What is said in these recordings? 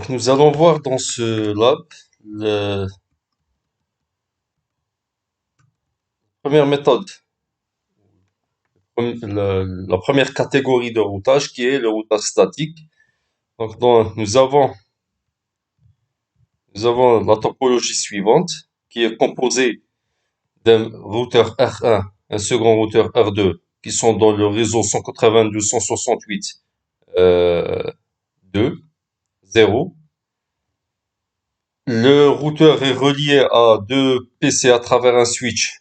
Donc nous allons voir dans ce lab la première méthode, la première catégorie de routage qui est le routage statique. Donc nous avons la topologie suivante qui est composée d'un routeur R1, un second routeur R2 qui sont dans le réseau 192.168 2, 0. Le routeur est relié à deux PC à travers un switch,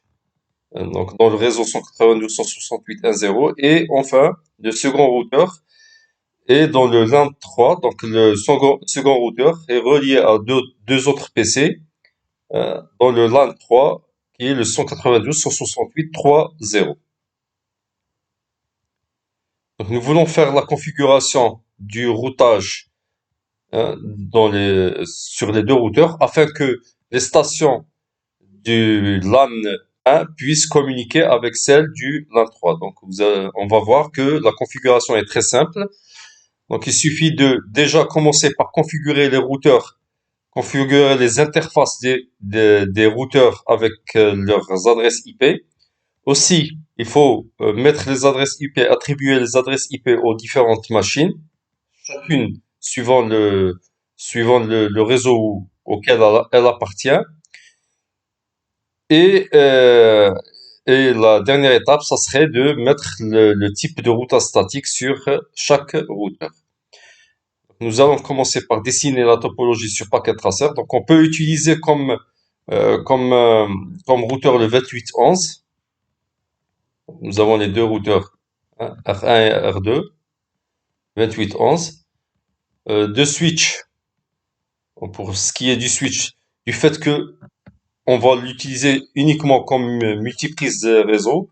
donc dans le réseau 192.168.1.0. Et enfin, le second routeur est dans le LAN 3, donc le second routeur est relié à deux autres PC dans le LAN 3 qui est le 192.168.3.0. Donc nous voulons faire la configuration du routage sur les deux routeurs afin que les stations du LAN 1 puissent communiquer avec celles du LAN 3. Donc on va voir que la configuration est très simple. Donc il suffit de déjà commencer par configurer les routeurs, configurer les interfaces des routeurs avec leurs adresses IP. Aussi, il faut mettre les adresses IP, attribuer les adresses IP aux différentes machines, chacune suivant le réseau auquel elle appartient. Et, euh, et la dernière étape, ça serait de mettre le type de routage statique sur chaque routeur. Nous allons commencer par dessiner la topologie sur paquet tracer. Donc on peut utiliser euh, comme, euh, comme routeur le 2811. Nous avons les deux routeurs, hein, R1 et R2, 2811. Deux switch, pour ce qui est du switch, du fait que on va l'utiliser uniquement comme multiprise réseau.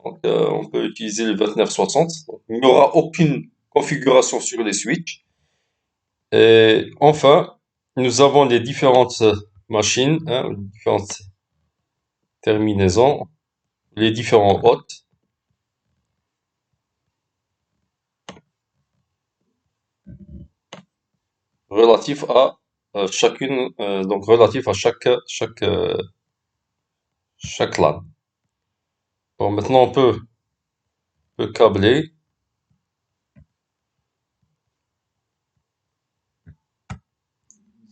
Donc, on peut utiliser le 2960. Donc, il n'y aura aucune configuration sur les switches. Et enfin, nous avons les différentes machines, hein, les différentes terminaisons, les différents hôtes relatifs à chacune, donc relatifs à chaque LAN. Bon, maintenant peut câbler.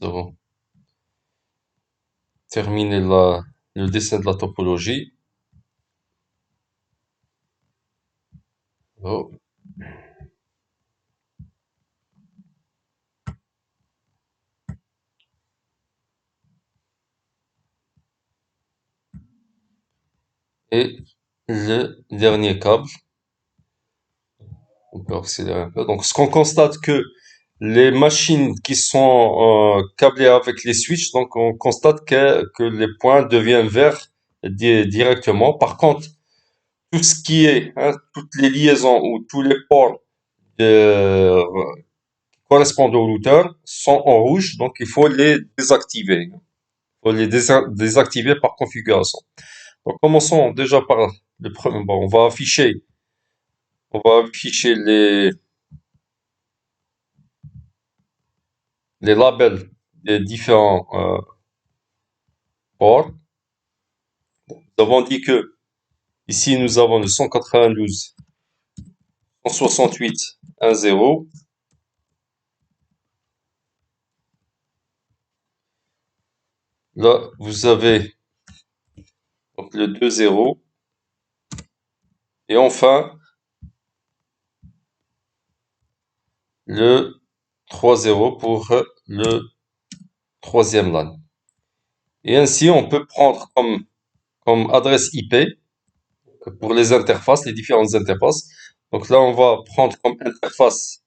Nous avons terminé le dessin de la topologie. Oh. Et le dernier câble, on peut accélérer un peu. Donc, ce qu'on constate que les machines qui sont câblées avec les switches, donc on constate que les points deviennent verts directement. Par contre, tout ce qui est, hein, toutes les liaisons ou tous les ports euh, correspondant au routeur sont en rouge, donc il faut les désactiver. Il faut les désactiver par configuration. Donc, commençons déjà par le premier. Bon, on va afficher les labels des différents ports. Nous avons dit que ici nous avons le 192, 168, 1.0. Là, vous avez donc le 2.0. Et enfin, le 3.0 pour le troisième LAN. Et ainsi, on peut prendre comme adresse IP pour les interfaces, les différentes interfaces. Donc là, on va prendre comme adresse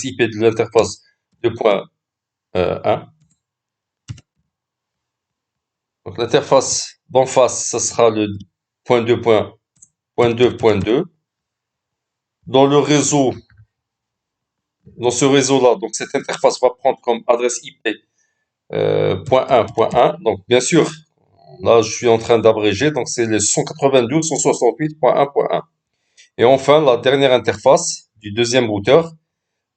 IP de l'interface 2.1. Donc l'interface d'en face, ça sera le point 2.2.2. Dans ce réseau-là, donc cette interface va prendre comme adresse IP point 1.1. Donc bien sûr, là je suis en train d'abréger, donc c'est le 192.168.1.1. Et enfin, la dernière interface du deuxième routeur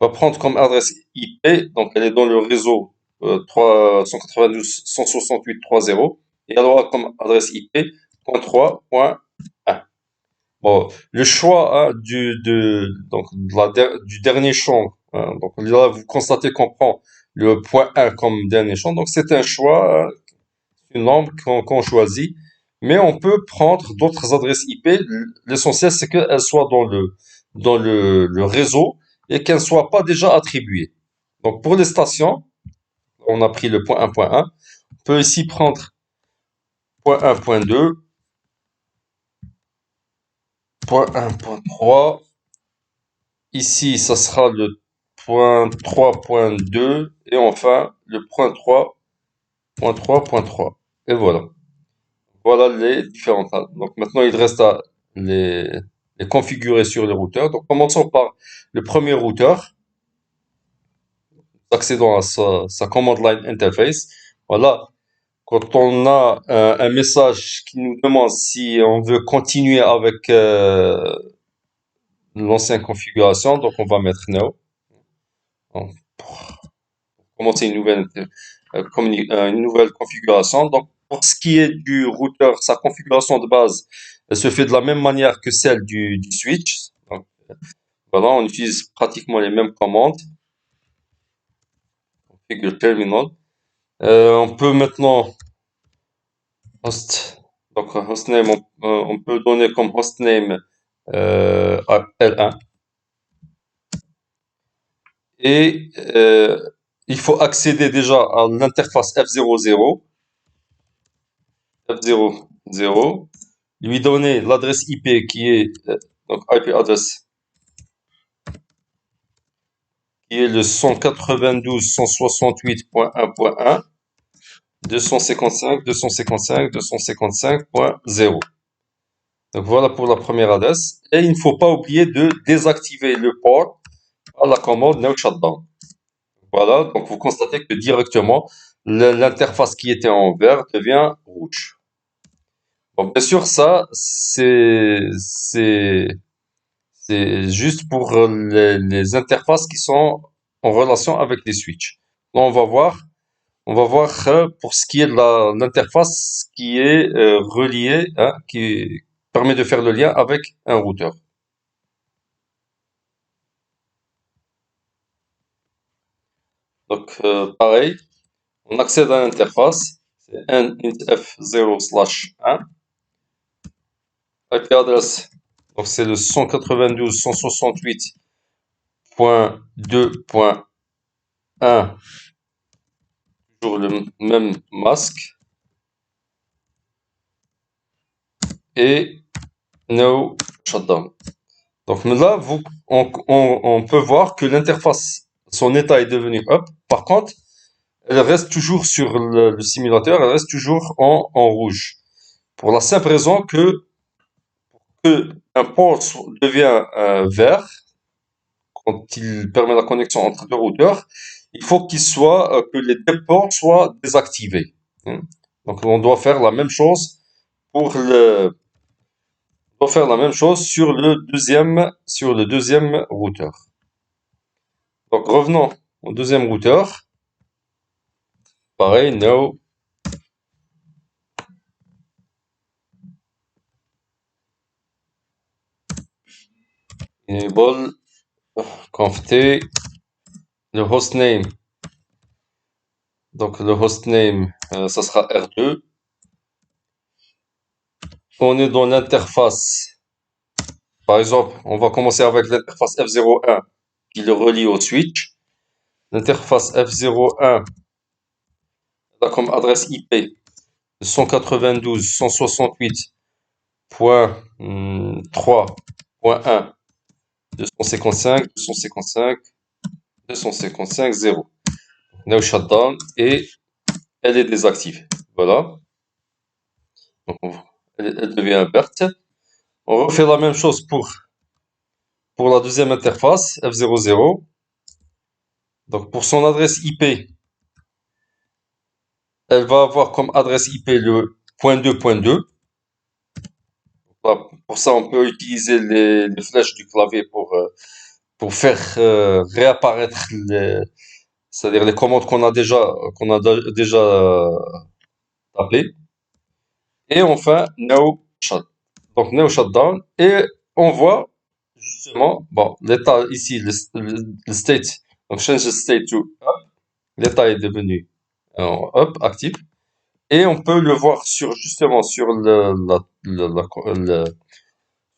va prendre comme adresse IP, donc elle est dans le réseau 192.168.3.0, et elle aura comme adresse IP .3.1. Bon, le choix hein, du dernier champ, hein, donc là vous constatez qu'on prend le point 1 comme dernier champ, donc c'est un choix, une norme qu'on choisit, mais on peut prendre d'autres adresses IP. L'essentiel c'est qu'elles soient dans le réseau et qu'elles ne soient pas déjà attribuées. Donc pour les stations, on a pris le point 1.1, on peut ici prendre point 1, point 2, point 1, point 3. Ici, ça sera le point 3.2 et enfin le point 3.3.3. Et voilà. Voilà les différentes tables. Donc maintenant, il reste à les configurer sur les routeurs. Donc commençons par le premier routeur. Accédons à sa command line interface. Voilà. Quand on a un message qui nous demande si on veut continuer avec l'ancienne configuration, donc on va mettre no. Donc, commencer une nouvelle configuration. Donc, pour ce qui est du routeur, sa configuration de base, elle se fait de la même manière que celle du switch. Donc, voilà, on utilise pratiquement les mêmes commandes. Configure terminal. On peut maintenant host. Donc, hostname, on peut donner comme hostname L1. Et il faut accéder déjà à l'interface F00. F00, lui donner l'adresse IP qui est donc IP address qui est le 192.168.1.1 255.255.255.0. Donc voilà pour la première adresse. Et il ne faut pas oublier de désactiver le port à la commande no shutdown. Voilà, donc vous constatez que directement l'interface qui était en vert devient rouge. Bon, bien sûr, ça, c'est juste pour les interfaces qui sont en relation avec les switches. Là, on va voir pour ce qui est de l'interface qui est reliée, hein, qui permet de faire le lien avec un routeur. Donc, pareil, on accède à l'interface, c'est f0/1, IP adresse, donc c'est le 192.168.2.1, toujours le même masque, et no shutdown. Donc là, on peut voir que l'interface, son état est devenu up. Par contre, elle reste toujours sur le simulateur, elle reste toujours en rouge. Pour la simple raison que un port devient vert quand il permet la connexion entre deux routeurs, il faut que les deux ports soient désactivés. Hein. Donc on doit faire la même chose pour sur le deuxième routeur. Donc revenons au deuxième routeur. Pareil, no. Enable conft le hostname. Donc le hostname, ça sera R2. On est dans l'interface. Par exemple, on va commencer avec l'interface F01 qui le relie au switch. L'interface F01 a comme adresse IP 192.168.3.1 255 255 255 0. No shutdown et elle est désactivée. Voilà. Donc elle devient verte. On refait la même chose pour la deuxième interface F00. Donc pour son adresse IP, elle va avoir comme adresse IP le .2.2. Pour ça, on peut utiliser les flèches du clavier pour faire réapparaître c'est-à-dire les commandes qu'on a déjà tapées. Et enfin, no shut. Donc no shutdown. Et on voit justement, bon, l'état ici, le state, donc change the state to up. L'état est devenu up, actif. Et on peut le voir justement sur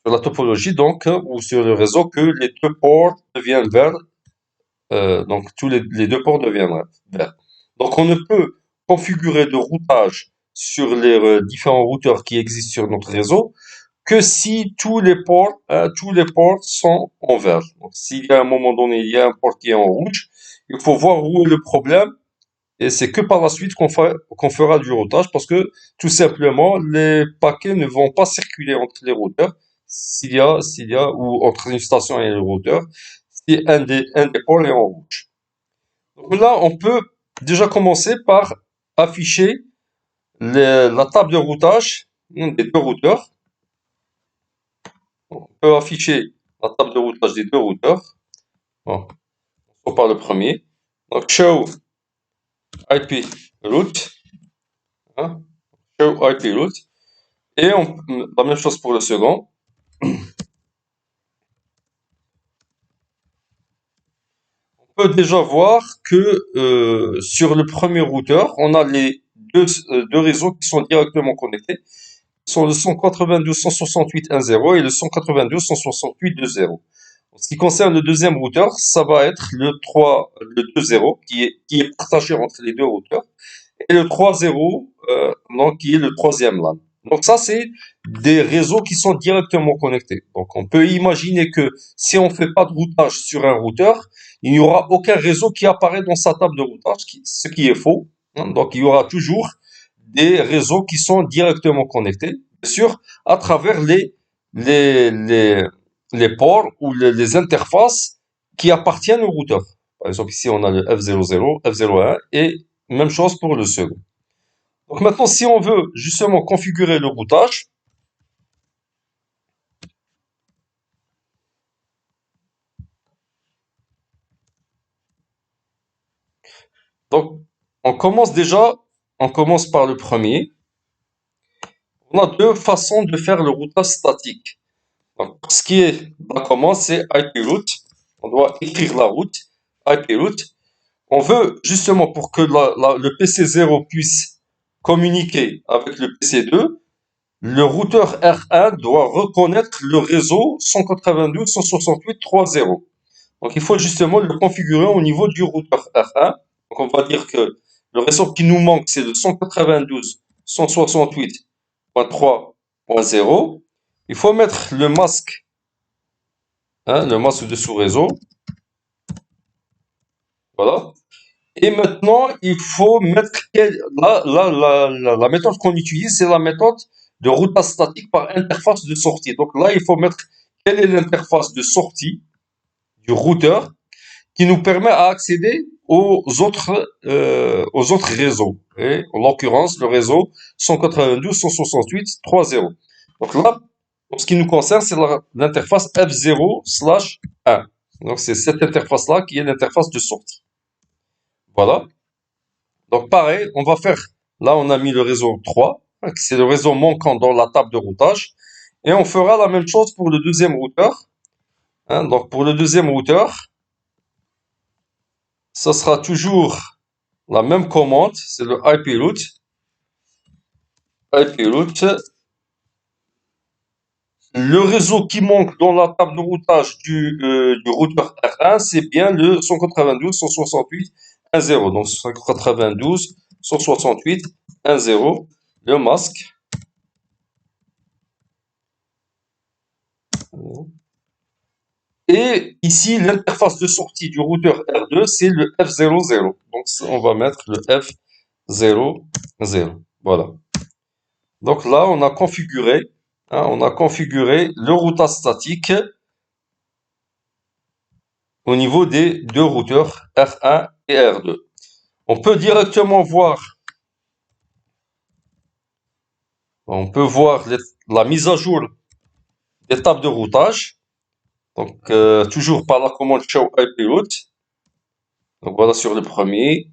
sur la topologie, donc, ou sur le réseau, que les deux ports deviennent verts. Donc tous les deux ports deviennent verts. Donc on ne peut configurer de routage sur les différents routeurs qui existent sur notre réseau que si tous les ports sont en vert. Donc s'il y a un moment donné, il y a un port qui est en rouge, il faut voir où est le problème. Et c'est que par la suite qu'on fera du routage parce que tout simplement les paquets ne vont pas circuler entre les routeurs ou entre une station et le routeur si un des ports est en rouge. Donc là, on peut déjà commencer par afficher la table de routage des deux routeurs. On peut afficher la table de routage des deux routeurs. Bon, on sort par le premier. Donc show IP route. Hein, show IP route. Et la même chose pour le second. On peut déjà voir que sur le premier routeur, on a les deux réseaux qui sont directement connectés. Ce sont le 192.168.1.0 et le 192.168.2.0. En ce qui concerne le deuxième routeur, ça va être le 2.0 qui est partagé entre les deux routeurs et le 3.0 donc qui est le troisième LAN. Donc ça, c'est des réseaux qui sont directement connectés. Donc on peut imaginer que si on ne fait pas de routage sur un routeur, il n'y aura aucun réseau qui apparaît dans sa table de routage, ce qui est faux. Donc il y aura toujours des réseaux qui sont directement connectés, bien sûr, à travers les, les, les ports ou les interfaces qui appartiennent au routeur. Par exemple, ici, on a le F00, F01 et même chose pour le second. Donc maintenant, si on veut justement configurer le routage, donc on commence par le premier. On a deux façons de faire le routage statique. Donc, pour ce qui est de la commande, c'est IP route. On doit écrire la route, IP route. On veut justement pour que le PC0 puisse communiquer avec le PC2, le routeur R1 doit reconnaître le réseau 192.168.3.0. Donc il faut justement le configurer au niveau du routeur R1. Donc on va dire que le réseau qui nous manque, c'est le 192.168.3.0. Il faut mettre le masque de sous-réseau. Voilà. Et maintenant, il faut mettre la méthode qu'on utilise, c'est la méthode de routage statique par interface de sortie. Donc là, il faut mettre quelle est l'interface de sortie du routeur qui nous permet à accéder aux autres réseaux. Et en l'occurrence, le réseau 192.168.3.0. Donc là, en ce qui nous concerne, c'est l'interface F0/1. Donc c'est cette interface-là qui est l'interface de sortie. Voilà. Donc pareil, on va faire, là on a mis le réseau 3, c'est le réseau manquant dans la table de routage, et on fera la même chose pour le deuxième routeur. Donc pour le deuxième routeur, ça sera toujours la même commande, c'est le IP route. IP route. Le réseau qui manque dans la table de routage du routeur R1, c'est bien le 192.168.1.0. Donc 192.168.1.0, le masque. Et ici, l'interface de sortie du routeur R2, c'est le F00. Donc on va mettre le F00. Voilà. Donc là, on a configuré le routage statique au niveau des deux routeurs R1 et R2. On peut directement voir, la mise à jour des tables de routage. Donc, toujours par la commande show iPilot. Donc, voilà sur le premier.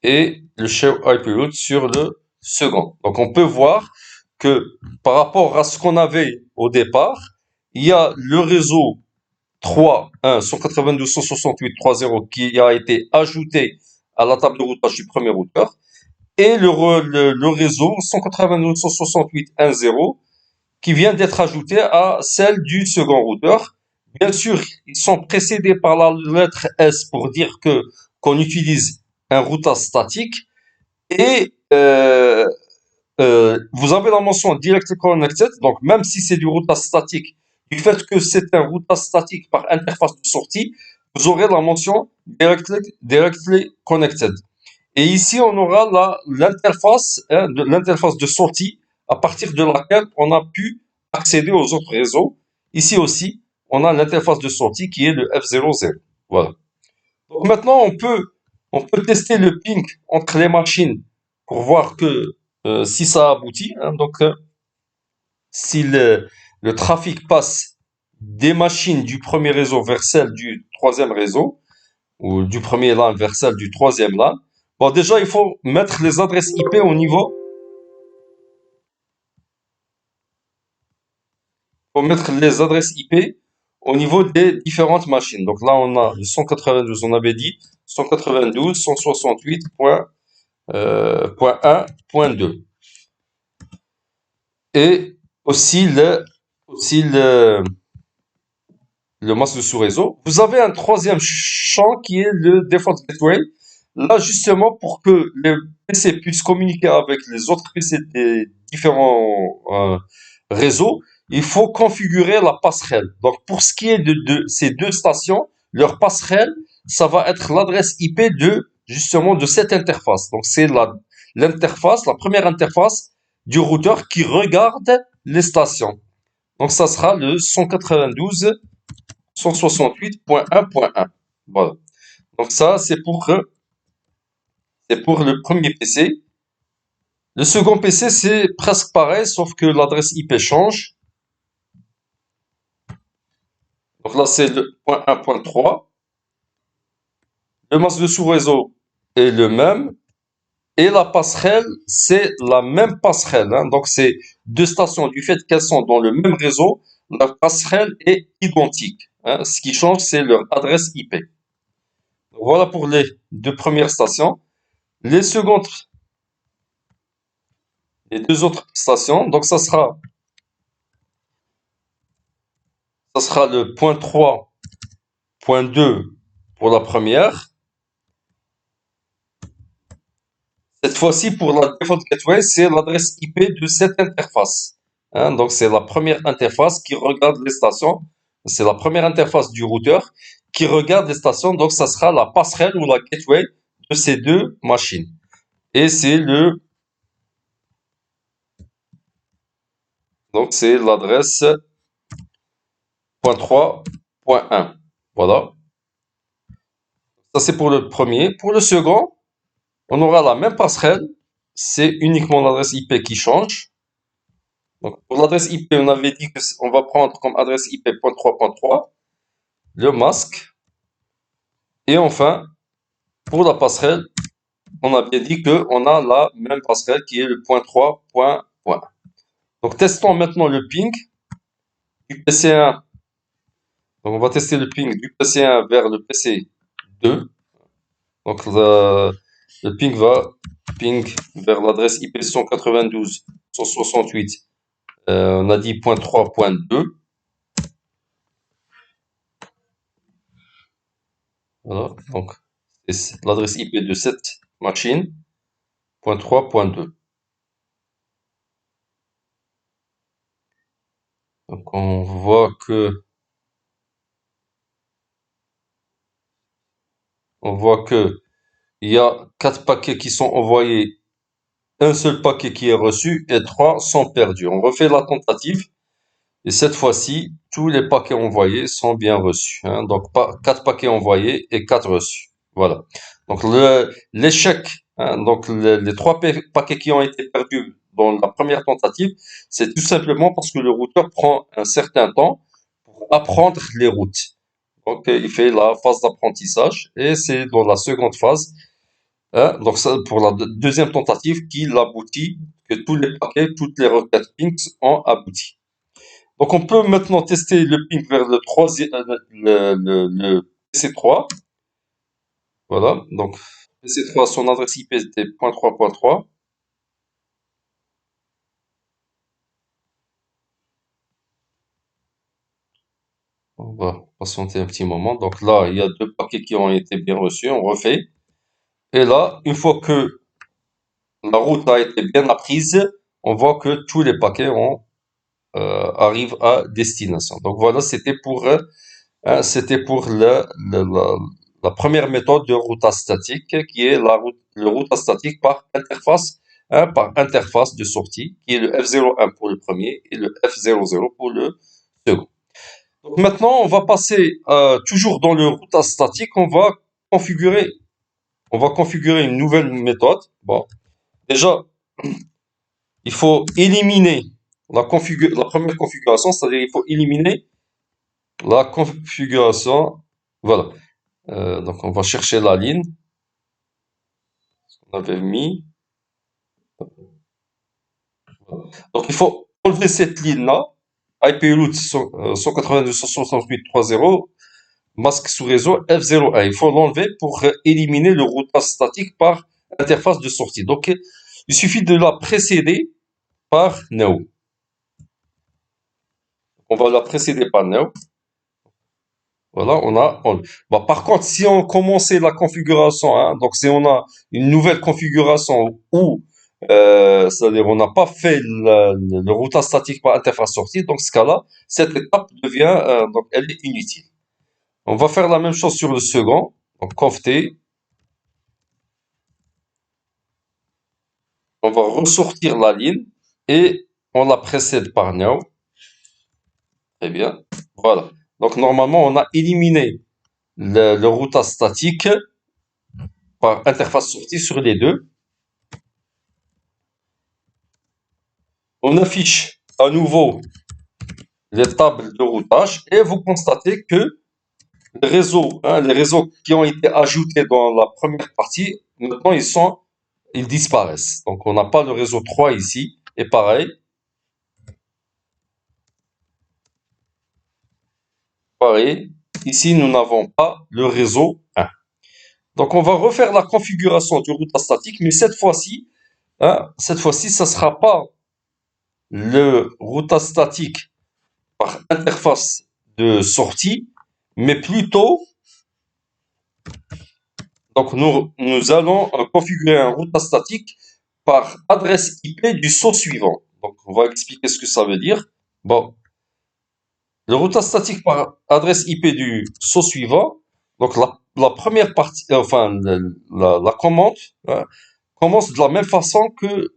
Et le show iPilot sur le second. Donc, on peut voir que par rapport à ce qu'on avait au départ, il y a le réseau 3.1.192.168.3.0 qui a été ajouté à la table de routage du premier routeur et le réseau 192.168.1.0 qui vient d'être ajouté à celle du second routeur. Bien sûr, ils sont précédés par la lettre S pour dire que qu'on utilise un routage statique et vous avez la mention Directly Connected, donc même si c'est du routage statique, du fait que c'est un routage statique par interface de sortie, vous aurez la mention Directly Connected. Et ici, on aura l'interface de sortie à partir de laquelle on a pu accéder aux autres réseaux. Ici aussi, on a l'interface de sortie qui est le F00. Voilà. Donc maintenant, on peut tester le ping entre les machines pour voir que si ça aboutit. Hein. Donc, si le trafic passe des machines du premier réseau vers celle du troisième réseau, ou du premier LAN vers celle du troisième LAN, bon, déjà, il faut mettre les adresses IP au niveau, faut mettre les adresses IP au niveau des différentes machines. Donc là, on a le 192, on avait dit 192, 168.1.2. Et aussi le masque de sous-réseau. Vous avez un troisième champ qui est le Default Gateway. Là, justement, pour que les PC puissent communiquer avec les autres PC des différents réseaux, il faut configurer la passerelle. Donc, pour ce qui est de ces deux stations, leur passerelle, ça va être l'adresse IP justement, de cette interface. Donc, c'est l'interface, la première interface du routeur qui regarde les stations. Donc, ça sera le 192.168.1.1. Voilà. Donc, ça, c'est pour le premier PC. Le second PC, c'est presque pareil, sauf que l'adresse IP change. Donc là, c'est le point 1.3. Le masque de sous-réseau est le même. Et la passerelle, c'est la même passerelle. Hein. Donc, c'est deux stations. Du fait qu'elles sont dans le même réseau, la passerelle est identique. Hein. Ce qui change, c'est leur adresse IP. Donc, voilà pour les deux premières stations. Les secondes, les deux autres stations, donc ça sera le point 3.2 pour la première. Cette fois-ci, pour la Default Gateway, c'est l'adresse IP de cette interface. Hein, donc, c'est la première interface qui regarde les stations. C'est la première interface du routeur qui regarde les stations. Donc, ça sera la passerelle ou la gateway de ces deux machines. Et c'est l'adresse .3.1. Voilà. Ça, c'est pour le premier. Pour le second, on aura la même passerelle. C'est uniquement l'adresse IP qui change. Donc, pour l'adresse IP, on avait dit qu'on va prendre comme adresse IP .3.3 le masque. Et enfin, pour la passerelle, on a bien dit qu'on a la même passerelle qui est le point 3.1. Donc, testons maintenant le ping du PC1. Donc, on va tester le ping du PC1 vers le PC2. Donc, le ping va vers l'adresse IP 192.168. On a dit point 3.2. Voilà, donc c'est l'adresse IP de cette machine, point 3.2. Donc on voit il y a 4 paquets qui sont envoyés, un seul paquet qui est reçu et 3 sont perdus. On refait la tentative et cette fois-ci, tous les paquets envoyés sont bien reçus. Hein. Donc 4 paquets envoyés et 4 reçus. Voilà. Donc l'échec, hein, donc les 3 paquets qui ont été perdus dans la première tentative, c'est tout simplement parce que le routeur prend un certain temps pour apprendre les routes. Donc, il fait la phase d'apprentissage et c'est dans la seconde phase, hein, donc ça, pour la deuxième tentative qu'il aboutit, que tous les paquets, toutes les requêtes ping ont abouti. Donc, on peut maintenant tester le ping vers le troisième, le PC3. Voilà. Donc, PC3, son adresse IP était .3.3. On va patienter un petit moment. Donc là, il y a deux paquets qui ont été bien reçus. On refait. Et là, une fois que la route a été bien apprise, on voit que tous les paquets arrivent à destination. Donc voilà, c'était pour la première méthode de routage statique, qui est le routage statique par interface, hein, par interface de sortie, qui est le F01 pour le premier et le F00 pour le second. Donc maintenant, on va passer toujours dans le routage statique, configurer, on va configurer une nouvelle méthode. Bon, déjà, il faut éliminer la première configuration, c'est-à-dire il faut éliminer la configuration. Voilà. Donc on va chercher la ligne qu'on avait mis. Donc il faut enlever cette ligne-là, IP route 192.168.3.0, masque sous réseau F01. Il faut l'enlever pour éliminer le routage statique par interface de sortie. Donc il suffit de la précéder par no. On va la précéder par no. Voilà, Bah, par contre, si on commençait la configuration, hein, donc si on a une nouvelle configuration où, c'est-à-dire on n'a pas fait le routage statique par interface sortie, donc ce cas-là, cette étape devient, donc elle est inutile. On va faire la même chose sur le second, donc conft, on va ressortir la ligne et on la précède par now. Très bien, voilà. Donc normalement, on a éliminé le routage statique par interface sortie sur les deux. On affiche à nouveau les tables de routage et vous constatez que les réseaux qui ont été ajoutés dans la première partie, maintenant ils disparaissent. Donc on n'a pas le réseau 3 ici. Et pareil, ici nous n'avons pas le réseau 1. Donc on va refaire la configuration du routage statique, mais cette fois-ci, hein, ça sera pas le routage statique par interface de sortie, mais plutôt, donc nous allons configurer un routage statique par adresse IP du saut suivant. Donc on va expliquer ce que ça veut dire. Bon, le routage statique par adresse IP du saut suivant, donc la première partie, enfin la commande, hein, commence de la même façon que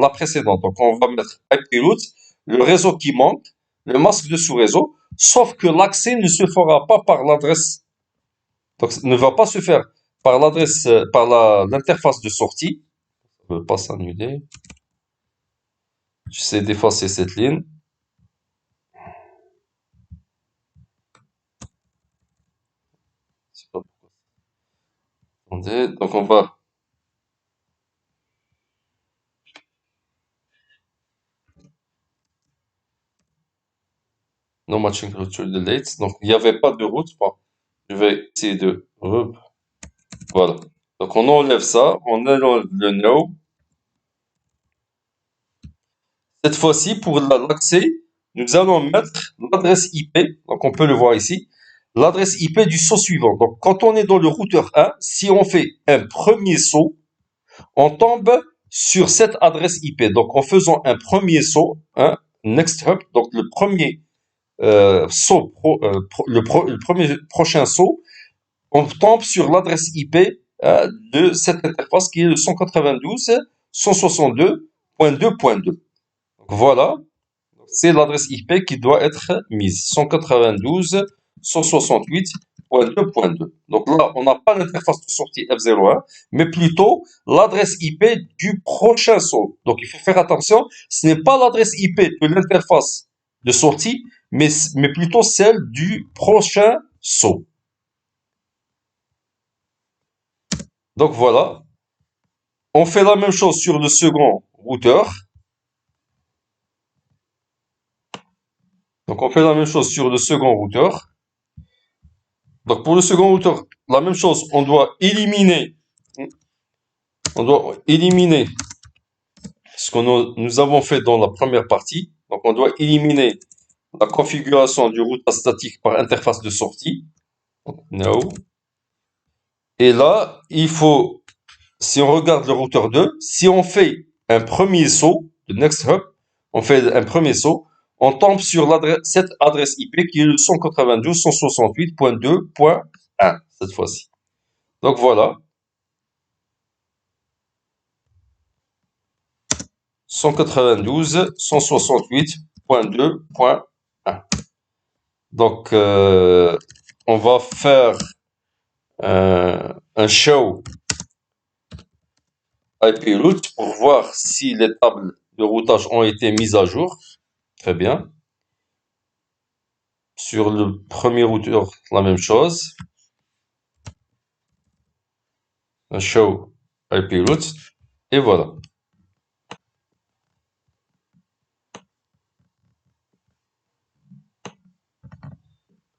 la précédente. Donc on va mettre IP route, le réseau qui manque, le masque de sous-réseau, sauf que l'accès ne se fera pas par l'adresse, donc ne va pas se faire par l'adresse, par l'interface de sortie. Je ne veux pas s'annuler. J'essaie d'effacer cette ligne. C'est pas pourquoi. Attendez, donc on va. No matching route to delete. Donc il n'y avait pas de route. Bon, je vais essayer de. Voilà. Donc on enlève ça, on enlève le no. Cette fois-ci, pour l'accès, nous allons mettre l'adresse IP. Donc on peut le voir ici. L'adresse IP du saut suivant. Donc quand on est dans le routeur 1, si on fait un premier saut, on tombe sur cette adresse IP. Donc en faisant un premier saut, hein, next hop, donc le premier saut, le premier prochain saut, on tombe sur l'adresse IP de cette interface qui est le 192.162.2.2. Voilà, c'est l'adresse IP qui doit être mise, 192.168.2.2. Donc là, on n'a pas l'interface de sortie F01, mais plutôt l'adresse IP du prochain saut. Donc il faut faire attention, ce n'est pas l'adresse IP de l'interface de sortie, mais plutôt celle du prochain saut. Donc voilà, on fait la même chose sur le second routeur. Donc on fait la même chose sur le second routeur. Donc pour le second routeur, la même chose, on doit éliminer ce que nous avons fait dans la première partie. Donc on doit éliminer la configuration du routage statique par interface de sortie. No. Et là, si on regarde le routeur 2, si on fait un premier saut, le next hop, on fait un premier saut, on tombe sur cette adresse IP qui est le 192.168.2.1 cette fois-ci. Donc voilà, 192.168.2.1. Donc on va faire un show IP route pour voir si les tables de routage ont été mises à jour. Très bien. Sur le premier routeur, la même chose. Un show IP route. Et voilà.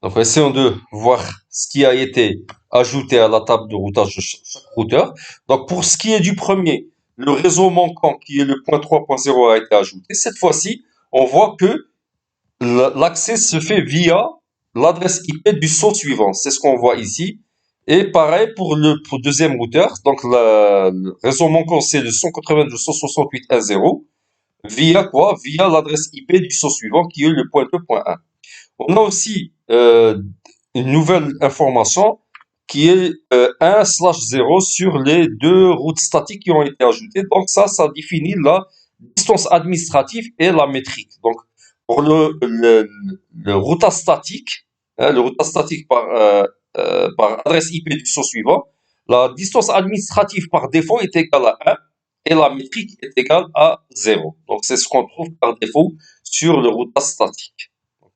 Donc, essayons de voir ce qui a été ajouté à la table de routage de chaque routeur. Donc, pour ce qui est du premier, le réseau manquant qui est le point 3.0 a été ajouté. Cette fois-ci, on voit que l'accès se fait via l'adresse IP du saut suivant. C'est ce qu'on voit ici. Et pareil pour le deuxième routeur. Donc, le réseau manquant, c'est le 192.168.1.0. Via quoi? Via l'adresse IP du saut suivant qui est le point 2.1. On a aussi une nouvelle information qui est 1/0 sur les deux routes statiques qui ont été ajoutées. Donc ça définit la distance administrative et la métrique. Donc pour le routage statique, le routage statique par adresse IP du saut suivant, la distance administrative par défaut est égale à 1 et la métrique est égale à 0. Donc c'est ce qu'on trouve par défaut sur le routage statique.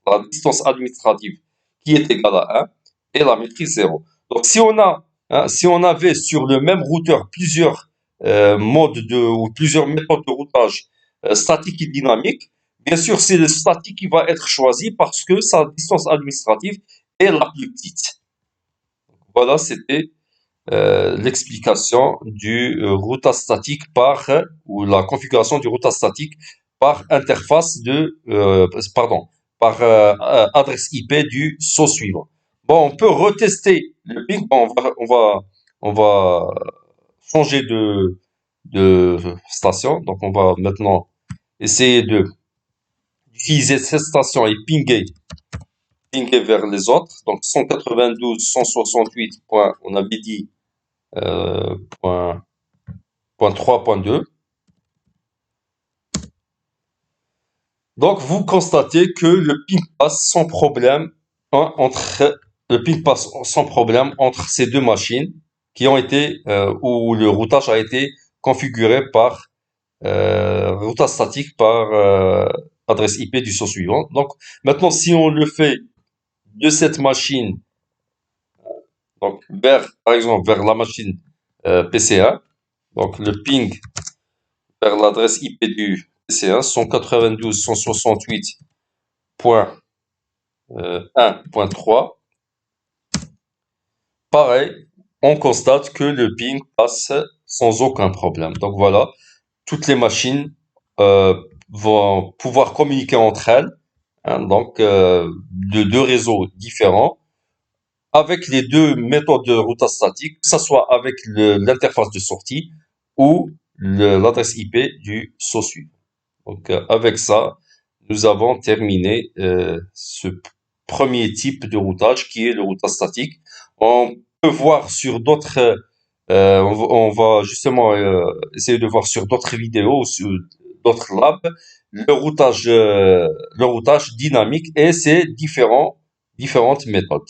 La distance administrative qui est égale à 1 et la maîtrise 0. Donc si on avait sur le même routeur plusieurs ou plusieurs méthodes de routage statique et dynamique, bien sûr c'est le statique qui va être choisi parce que sa distance administrative est la plus petite. Voilà, c'était l'explication du routage statique ou la configuration du routage statique par interface par adresse IP du saut suivant. Bon, on peut retester le ping. Bon, on va changer de station. Donc, on va maintenant essayer d'utiliser cette station et pinguer vers les autres. Donc, 192.168. On avait dit point 3.2. Donc, vous constatez que le ping passe sans problème entre ces deux machines où le routage a été configuré par routage statique par adresse IP du saut suivant. Donc, maintenant, si on le fait de cette machine, donc par exemple, vers la machine PC1, donc le ping vers l'adresse IP du PC1, 192.168.1.3. Pareil, on constate que le ping passe sans aucun problème. Donc voilà, toutes les machines vont pouvoir communiquer entre elles, hein, donc de deux réseaux différents, avec les deux méthodes de routage statique, que ce soit avec l'interface de sortie ou l'adresse IP du saut suivant. Donc avec ça, nous avons terminé ce premier type de routage qui est le routage statique. On peut voir sur d'autres, on va justement essayer de voir sur d'autres vidéos, sur d'autres labs, le routage dynamique et ses différentes méthodes.